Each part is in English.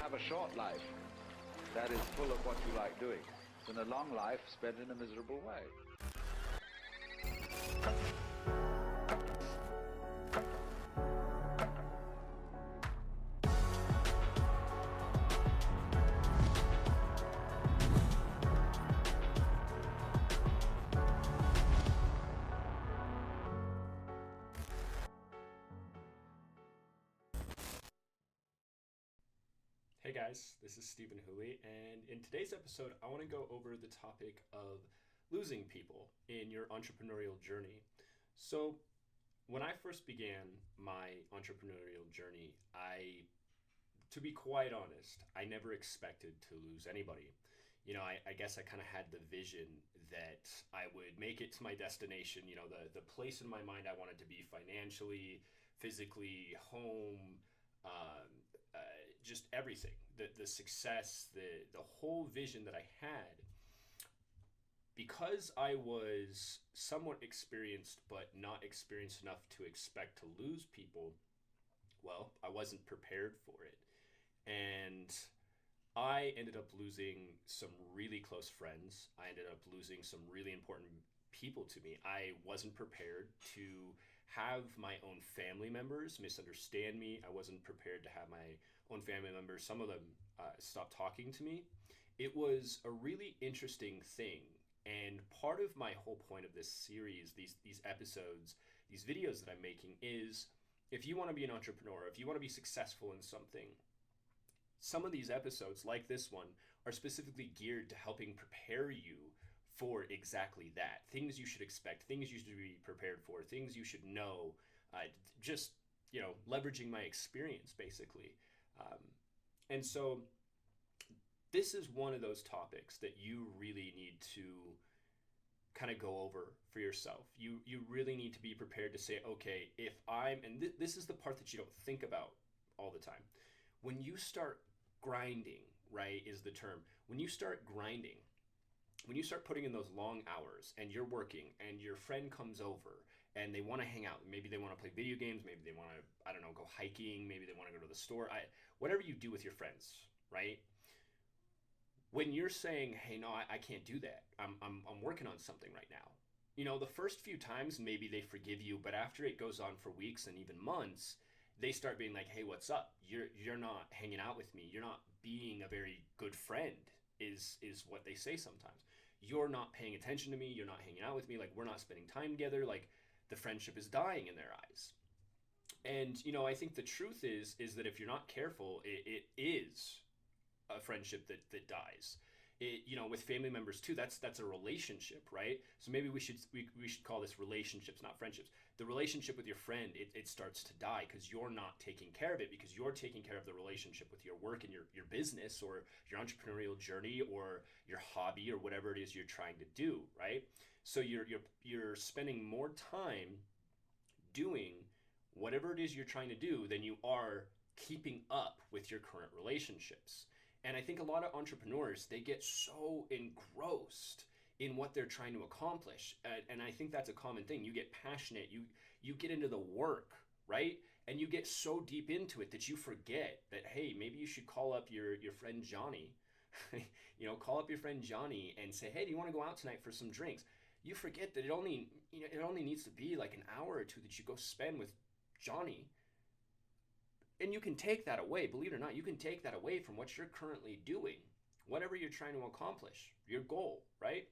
have a short life that is full of what you like doing than a long life spent in a miserable way. Hey guys, this is Stephen Hooley, and in today's episode, I want to go over the topic of losing people in your entrepreneurial journey. So, when I first began my entrepreneurial journey, to be quite honest, I never expected to lose anybody. I guess I kind of had the vision that I would make it to my destination, the place in my mind I wanted to be financially, physically, home, just everything, the success, the whole vision that I had. Because I was somewhat experienced, but not experienced enough to expect to lose people, well, I wasn't prepared for it. And I ended up losing some really close friends. I ended up losing some really important people to me. I wasn't prepared to have my own family members misunderstand me. I wasn't prepared to have my own family members, some of them stop talking to me. It was a really interesting thing. And part of my whole point of this series, these episodes, these videos that I'm making is, if you want to be an entrepreneur, if you want to be successful in something, some of these episodes, like this one, are specifically geared to helping prepare you for exactly that. Things you should expect, things you should be prepared for, things you should know, just, leveraging my experience, basically. And so this is one of those topics that you really need to kind of go over for yourself. You really need to be prepared to say, okay, this is the part that you don't think about all the time. When you start grinding, right, is the term. When you start grinding, when you start putting in those long hours and you're working and your friend comes over and they want to hang out, maybe they want to play video games, maybe they want to, go hiking, maybe they want to go to the store, whatever you do with your friends, right? When you're saying, hey, no, I can't do that. I'm working on something right now. The first few times, maybe they forgive you, but after it goes on for weeks and even months, they start being like, hey, what's up? You're not hanging out with me. You're not being a very good friend, is what they say sometimes. You're not paying attention to me. You're not hanging out with me. Like, we're not spending time together. Like, the friendship is dying in their eyes. And, I think the truth is that if you're not careful, it is a friendship that dies. With family members too, that's a relationship, right? So maybe we should call this relationships, not friendships. The relationship with your friend, it starts to die because you're not taking care of it, because you're taking care of the relationship with your work and your business or your entrepreneurial journey or your hobby or whatever it is you're trying to do, right? So you're spending more time doing whatever it is you're trying to do than you are keeping up with your current relationships. And I think a lot of entrepreneurs, they get so engrossed in what they're trying to accomplish. And I think that's a common thing. You get passionate, you get into the work, right? And you get so deep into it that you forget that, hey, maybe you should call up your friend Johnny. Call up your friend Johnny and say, hey, do you want to go out tonight for some drinks? You forget that it only needs to be like an hour or two that you go spend with Johnny. And you can take that away, believe it or not, you can take that away from what you're currently doing, whatever you're trying to accomplish, your goal, right?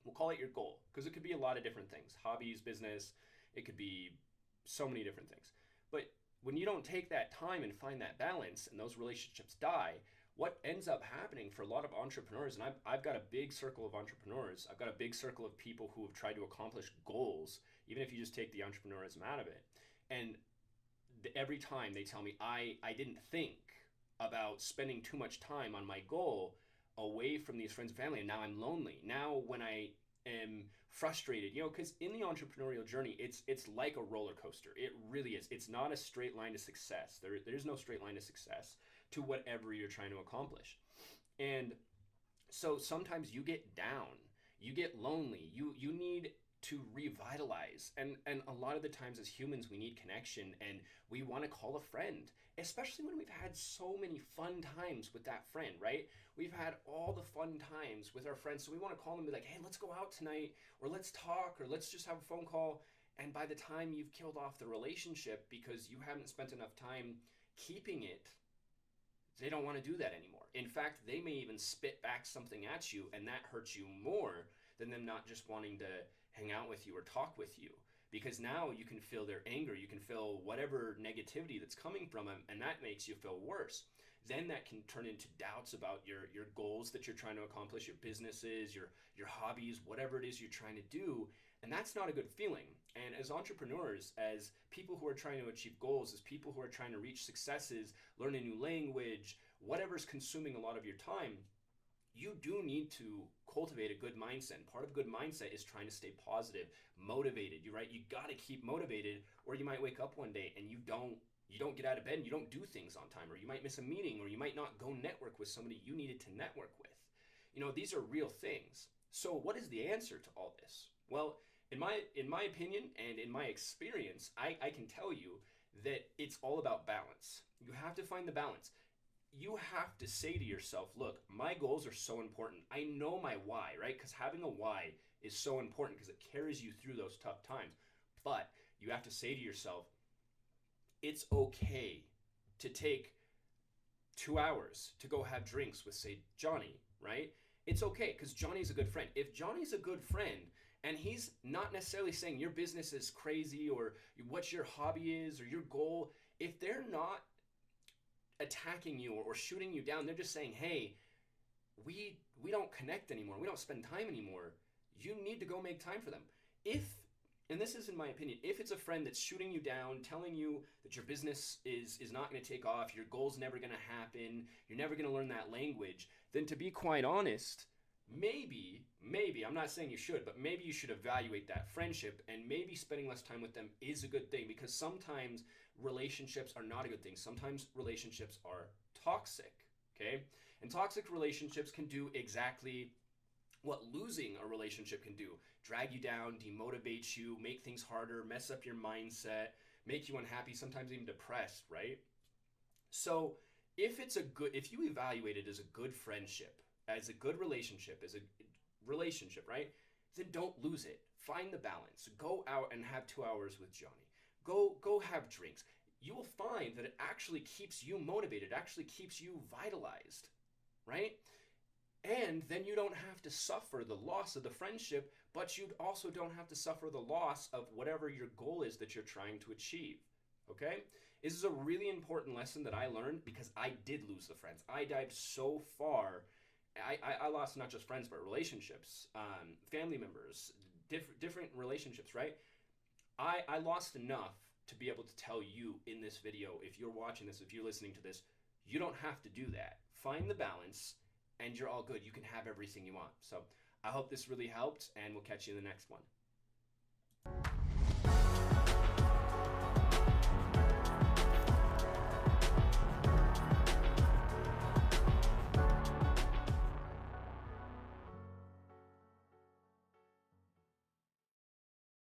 We'll call it your goal, because it could be a lot of different things, hobbies, business, it could be so many different things. But when you don't take that time and find that balance and those relationships die, what ends up happening for a lot of entrepreneurs, and I've got a big circle of entrepreneurs, I've got a big circle of people who have tried to accomplish goals, even if you just take the entrepreneurism out of it. And every time they tell me, I didn't think about spending too much time on my goal away from these friends and family, and now I'm lonely. Now when I am frustrated, because in the entrepreneurial journey, it's like a roller coaster. It really is. It's not a straight line to success. There's no straight line to success to whatever you're trying to accomplish. And so sometimes you get down, you get lonely, you need to revitalize. And a lot of the times as humans, we need connection, and we want to call a friend, especially when we've had so many fun times with that friend, right? We've had all the fun times with our friends, so we want to call them and be like, hey, let's go out tonight, or let's talk, or let's just have a phone call. And by the time you've killed off the relationship because you haven't spent enough time keeping it, they don't want to do that anymore. In fact, they may even spit back something at you, and that hurts you more than them not just wanting to hang out with you or talk with you. Because now you can feel their anger, you can feel whatever negativity that's coming from them, and that makes you feel worse. Then that can turn into doubts about your goals that you're trying to accomplish, your businesses, your hobbies, whatever it is you're trying to do. And that's not a good feeling. And as entrepreneurs, as people who are trying to achieve goals, as people who are trying to reach successes, learn a new language, whatever's consuming a lot of your time, you do need to cultivate a good mindset. And part of a good mindset is trying to stay positive, motivated. You're right. You got to keep motivated, or you might wake up one day and you don't get out of bed and you don't do things on time, or you might miss a meeting, or you might not go network with somebody you needed to network with. These are real things. So what is the answer to all this? Well, in my opinion and in my experience, I can tell you that it's all about balance. You have to find the balance. You have to say to yourself, look, my goals are so important. I know my why, right? Because having a why is so important because it carries you through those tough times. But you have to say to yourself, it's okay to take 2 hours to go have drinks with, say, Johnny, right? It's okay because Johnny's a good friend. If Johnny's a good friend and he's not necessarily saying your business is crazy or what your hobby is or your goal, if they're not attacking you or shooting you down, they're just saying, hey, we don't connect anymore, we don't spend time anymore, you need to go make time for them. And this is in my opinion, if it's a friend that's shooting you down, telling you that your business is not going to take off, your goal's never going to happen, you're never going to learn that language, then to be quite honest, maybe, I'm not saying you should, but maybe you should evaluate that friendship, and maybe spending less time with them is a good thing, because sometimes relationships are not a good thing. Sometimes relationships are toxic, okay? And toxic relationships can do exactly what losing a relationship can do. Drag you down, demotivate you, make things harder, mess up your mindset, make you unhappy, sometimes even depressed, right? So if you evaluate it as a good friendship, as a good relationship, as a relationship, right? Then don't lose it. Find the balance. Go out and have 2 hours with Johnny. Go have drinks. You will find that it actually keeps you motivated, it actually keeps you vitalized, right? And then you don't have to suffer the loss of the friendship, but you also don't have to suffer the loss of whatever your goal is that you're trying to achieve, okay? This is a really important lesson that I learned because I did lose the friends. I dived so far. I lost not just friends, but relationships, family members, different relationships, right? I lost enough to be able to tell you in this video, if you're watching this, if you're listening to this, you don't have to do that. Find the balance and you're all good. You can have everything you want. So I hope this really helped, and we'll catch you in the next one.